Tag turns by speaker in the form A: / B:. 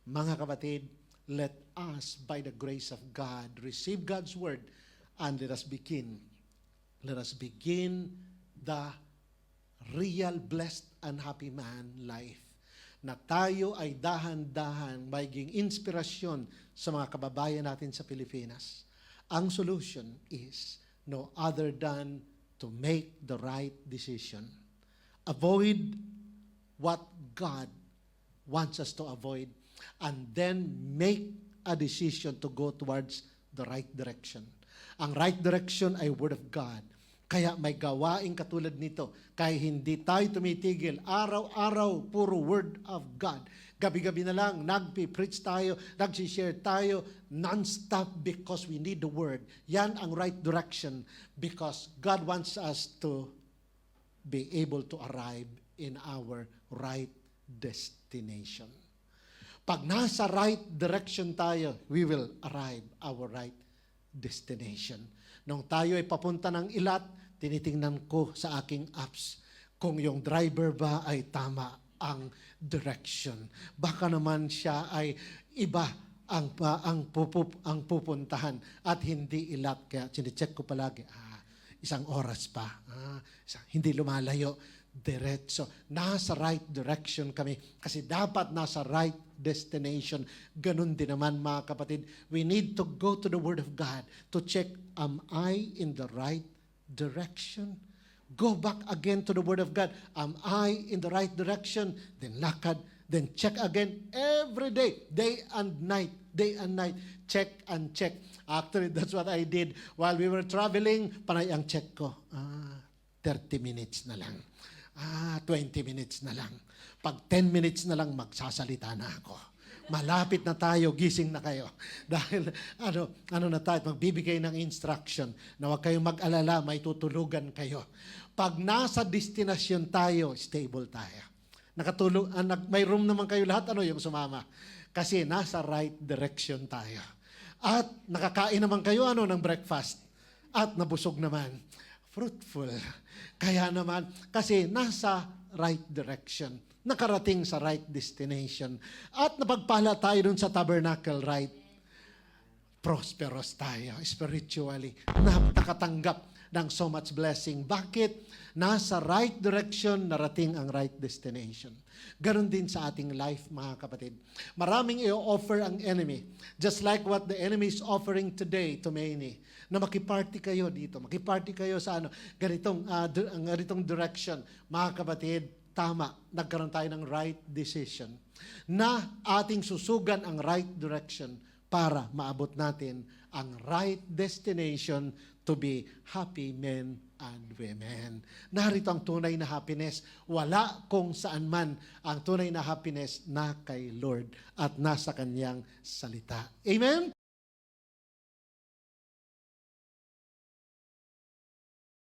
A: Mga kapatid, let us, by the grace of God, receive God's word and let us begin. Let us begin the real blessed and happy man life. Na tayo ay dahan-dahan maging inspirasyon sa mga kababayan natin sa Pilipinas. Ang solution is no other than to make the right decision. Avoid what God wants us to avoid and then make a decision to go towards the right direction. Ang right direction ay Word of God. Kaya may gawain katulad nito. Kaya hindi tayo tumitigil. Araw-araw, puro Word of God. Gabi-gabi na lang, nagpi-preach tayo, nag-share tayo, non-stop because we need the Word. Yan ang right direction because God wants us to be able to arrive in our right destination. Pag nasa right direction tayo, we will arrive our right destination. Nung tayo ay papunta ng Ilat, tinitingnan ko sa aking apps kung yung driver ba ay tama ang direction. Baka naman siya ay iba ang pupuntahan at hindi Ilat. Kaya sinicheck ko palagi, isang oras pa. Hindi lumalayo. Diretso. Nasa right direction kami. Kasi dapat nasa right destination. Ganun din naman mga kapatid. We need to go to the Word of God to check, am I in the right direction? Go back again to the Word of God. Am I in the right direction? Then lakad. Then check again every day. Day and night. Day and night. Check and check. Actually, that's what I did. While we were traveling, panay ang check ko. 30 minutes na lang. 20 minutes na lang. Pag 10 minutes na lang, magsasalita na ako. Malapit na tayo, gising na kayo. Dahil ano na tayo, magbibigay ng instruction na huwag kayong mag-alala, may tutulugan kayo. Pag nasa destinasyon tayo, stable tayo. Nakatulog, may room naman kayo lahat, yung sumama. Kasi nasa right direction tayo. At nakakain naman kayo ng breakfast. At nabusog naman. Fruitful. Kaya naman, kasi nasa right direction. Nakarating sa right destination. At napagpala tayo dun sa tabernacle, right? Prosperous tayo spiritually. Nakatanggap ng so much blessing. Bakit? Nasa right direction, narating ang right destination. Ganon din sa ating life, mga kapatid. Maraming i-offer ang enemy. Just like what the enemy is offering today to many. Na makiparty kayo dito. Makiparty kayo sa ganitong direction. Mga kapatid, tama. Nagkaroon tayo ng right decision. Na ating susugan ang right direction para maabot natin ang right destination to be happy men and women. Narito ang tunay na happiness. Wala kung saan man ang tunay na happiness na kay Lord at nasa Kanyang salita. Amen?